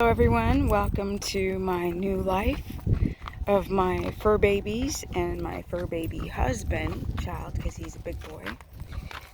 Hello everyone, welcome to my new life of my fur babies and my fur baby child, because he's a big boy.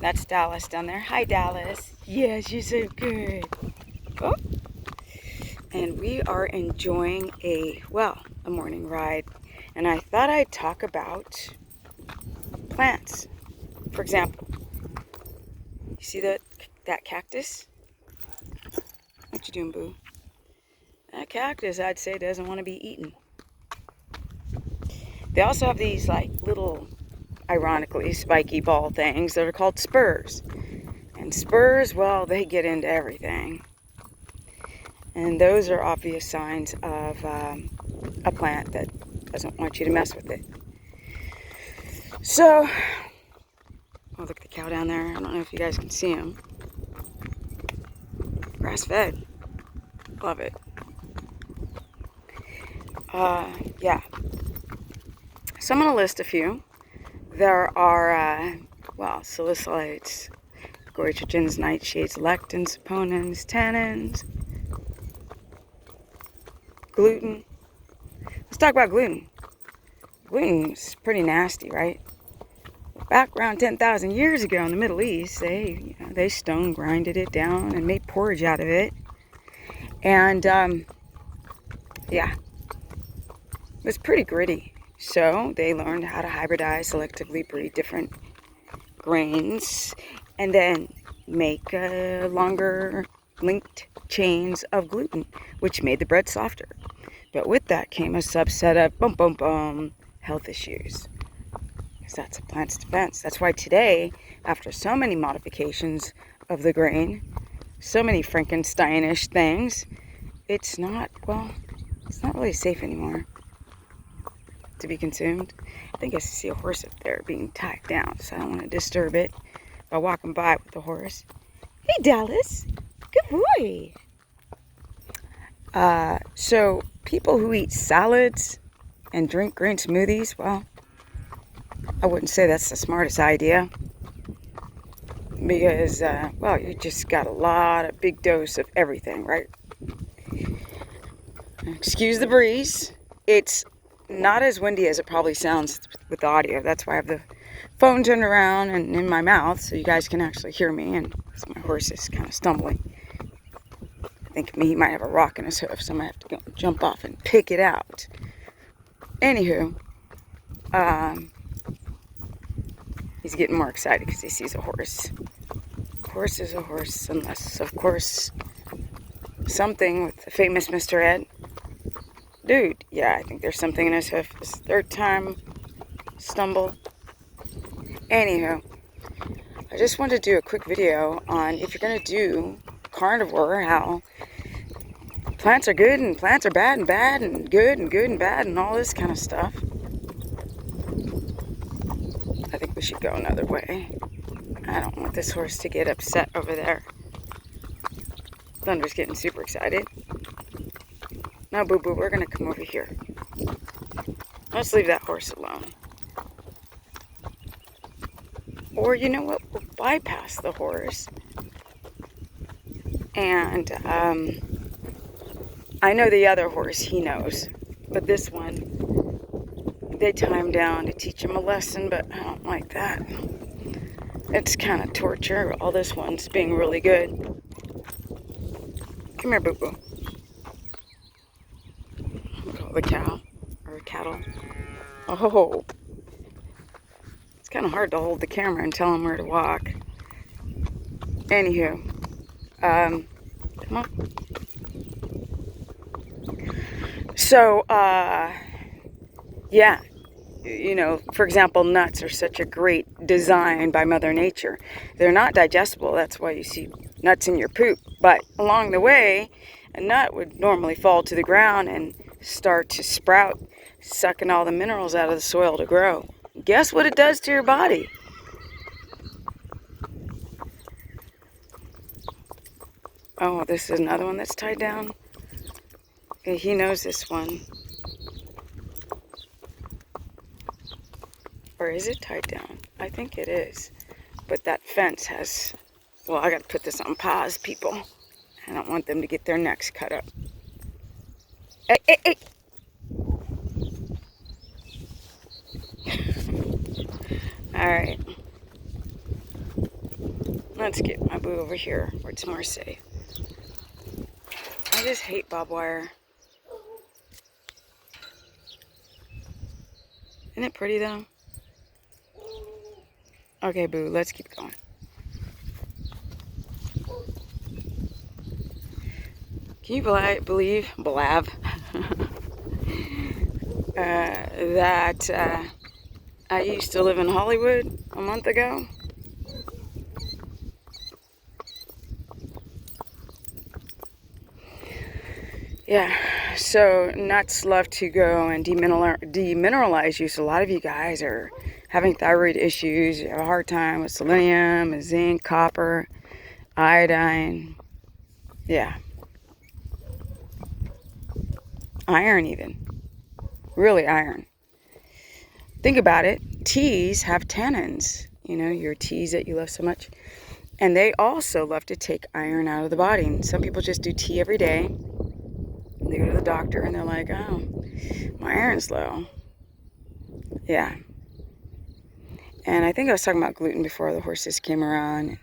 That's Dallas down there. Hi Dallas. Yes, you're so good. Oh. And we are enjoying a morning ride. And I thought I'd talk about plants. For example, you see that cactus? What you doing, boo? That cactus, I'd say, doesn't want to be eaten. They also have these like little, ironically, spiky ball things that are called spurs. And spurs, well, they get into everything. And those are obvious signs of a plant that doesn't want you to mess with it. So, oh, look at the cow down there. I don't know if you guys can see him. Grass-fed. Love it. Yeah. So I'm going to list a few. There are, salicylates, goitrogens, nightshades, lectins, saponins, tannins, gluten. Let's talk about gluten. Gluten's pretty nasty, right? Back around 10,000 years ago in the Middle East, they stone grinded it down and made porridge out of it. And, it was pretty gritty. So they learned how to hybridize, selectively breed different grains, and then make longer linked chains of gluten, which made the bread softer. But with that came a subset of health issues. Because that's a plant's defense. That's why today, after so many modifications of the grain, so many Frankensteinish things, it's not really safe anymore to be consumed. I think I see a horse up there being tied down, so I don't want to disturb it by walking by with the horse. Hey Dallas, good boy. So people who eat salads and drink green smoothies, well, I wouldn't say that's the smartest idea, because you just got a big dose of everything, right? Excuse the breeze. It's not as windy as it probably sounds with the audio. That's why I have the phone turned around and in my mouth so you guys can actually hear me, and so my horse is kind of stumbling. I think he might have a rock in his hoof, so I might have to go jump off and pick it out. Anywho, he's getting more excited because he sees a horse. Horse is a horse, unless, of course, something with the famous Mr. Ed. Dude, yeah, I think there's something in his hoof. This is the third time stumble. Anywho, I just wanted to do a quick video on if you're going to do carnivore, how plants are good and plants are bad and good and bad and all this kind of stuff. I think we should go another way. I don't want this horse to get upset over there. Thunder's getting super excited. No, boo-boo, we're going to come over here. Let's leave that horse alone. Or, you know what? We'll bypass the horse. And, I know the other horse, he knows. But this one, they tie him down to teach him a lesson, but I don't like that. It's kind of torture, all this one's being really good. Come here, boo-boo. The cow, or cattle. Oh, it's kind of hard to hold the camera and tell him where to walk. Anywho, come on. So, for example, nuts are such a great design by Mother Nature. They're not digestible, that's why you see nuts in your poop. But along the way, a nut would normally fall to the ground and start to sprout, sucking all the minerals out of the soil to grow. Guess what it does to your body? Oh, this is another one that's tied down. He knows this one. Or is it tied down? I think it is. But that fence has... Well, I gotta put this on pause, people. I don't want them to get their necks cut up. Hey, hey, hey. All right. Let's get my boo over here where it's more safe. I just hate barbed wire. Isn't it pretty though? Okay, boo, let's keep going. Can you believe that I used to live in Hollywood a month ago? Yeah, so nuts love to go and demineralize you. So a lot of you guys are having thyroid issues. You have a hard time with selenium, zinc, copper, iodine. Yeah. Iron even. Really iron. Think about it. Teas have tannins. You know, your teas that you love so much. And they also love to take iron out of the body. And some people just do tea every day. They go to the doctor and they're like, oh, my iron's low. Yeah. And I think I was talking about gluten before the horses came around.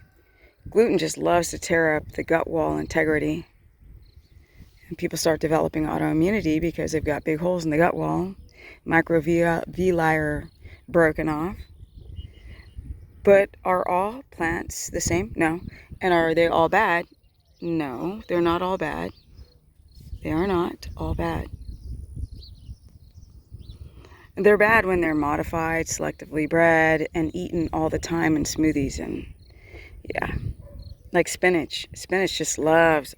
Gluten just loves to tear up the gut wall integrity. And people start developing autoimmunity because they've got big holes in the gut wall. Microvilli are broken off. But are all plants the same? No. And are they all bad? No, they're not all bad. They are not all bad. They're bad when they're modified, selectively bred, and eaten all the time in smoothies. And yeah, like spinach. Spinach just loves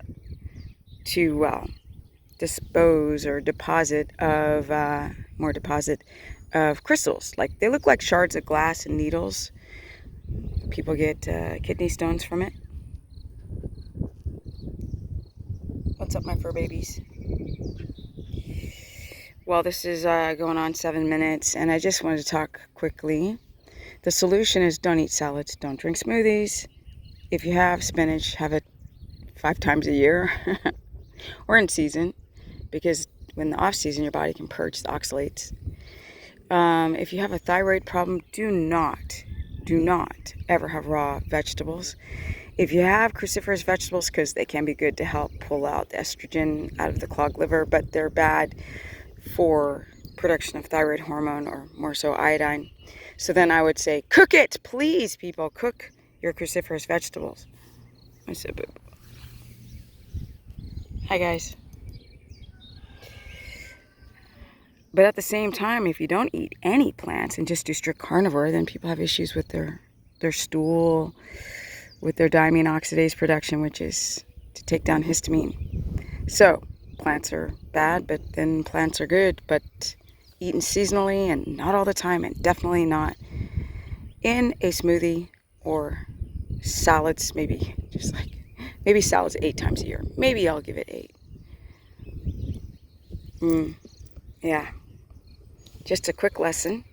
to dispose or deposit of crystals. Like they look like shards of glass and needles. People get kidney stones from it. What's up, my fur babies? Well, this is going on 7 minutes, and I just wanted to talk quickly. The solution is don't eat salads, don't drink smoothies. If you have spinach, have it 5 times a year or in season, because when the off season, your body can purge the oxalates. If you have a thyroid problem, do not ever have raw vegetables. If you have cruciferous vegetables, because they can be good to help pull out the estrogen out of the clogged liver, but they're bad for production of thyroid hormone, or more so iodine. So then I would say, cook it, please, people. Cook your cruciferous vegetables. I said, boo. Hi, guys. But at the same time, if you don't eat any plants and just do strict carnivore, then people have issues with their stool, with their diamine oxidase production, which is to take down histamine. So plants are bad, but then plants are good, but eaten seasonally and not all the time, and definitely not in a smoothie or salads. Maybe salads 8 times a year. Maybe I'll give it 8. Yeah. Just a quick lesson.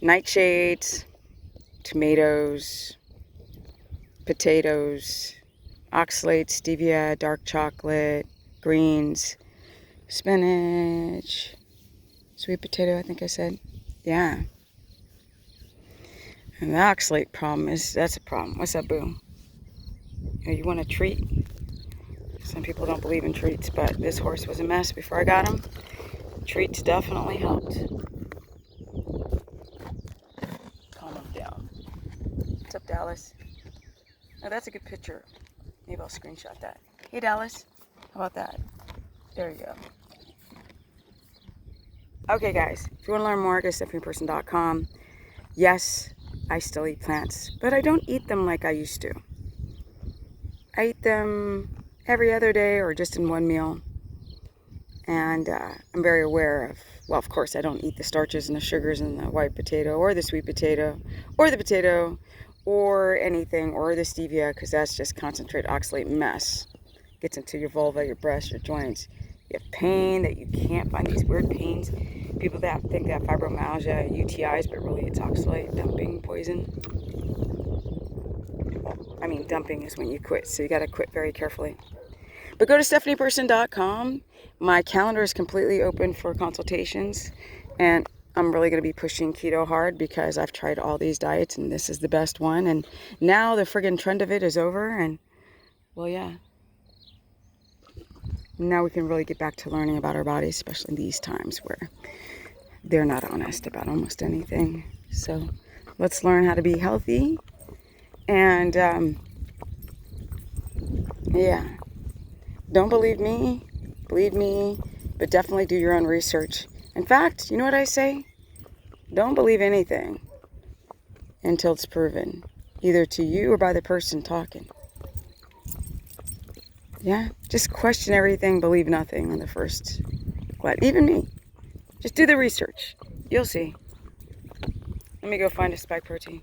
Nightshades, tomatoes, potatoes, oxalate, stevia, dark chocolate, greens, spinach, sweet potato, I think I said. Yeah. And the oxalate problem that's a problem. What's up, boo? You want a treat? Some people don't believe in treats, but this horse was a mess before I got him. Treats definitely helped. Calm him down. What's up, Dallas? Oh, that's a good picture. Maybe I'll screenshot that. Hey, Dallas. How about that? There you go. Okay, guys. If you want to learn more, go to stephanieperson.com. Yes, I still eat plants, but I don't eat them like I used to. I eat them every other day or just in one meal. And I'm very aware of, well, of course, I don't eat the starches and the sugars in the white potato or the sweet potato or the potato or anything, or the stevia, because that's just concentrated oxalate mess. Gets into your vulva, your breast, your joints. You have pain that you can't find, these weird pains. People that think they have fibromyalgia, UTIs, but really it's oxalate dumping poison. I mean, dumping is when you quit, so you got to quit very carefully. But go to stephanieperson.com. My calendar is completely open for consultations. And I'm really going to be pushing keto hard because I've tried all these diets and this is the best one. And now the friggin' trend of it is over. And, well, yeah. Now we can really get back to learning about our bodies, especially in these times where they're not honest about almost anything. So let's learn how to be healthy. And, yeah. Don't believe me, but definitely do your own research. In fact, you know what I say? Don't believe anything until it's proven, either to you or by the person talking. Yeah, just question everything, believe nothing on the first glad. Even me. Just do the research. You'll see. Let me go find a spike protein.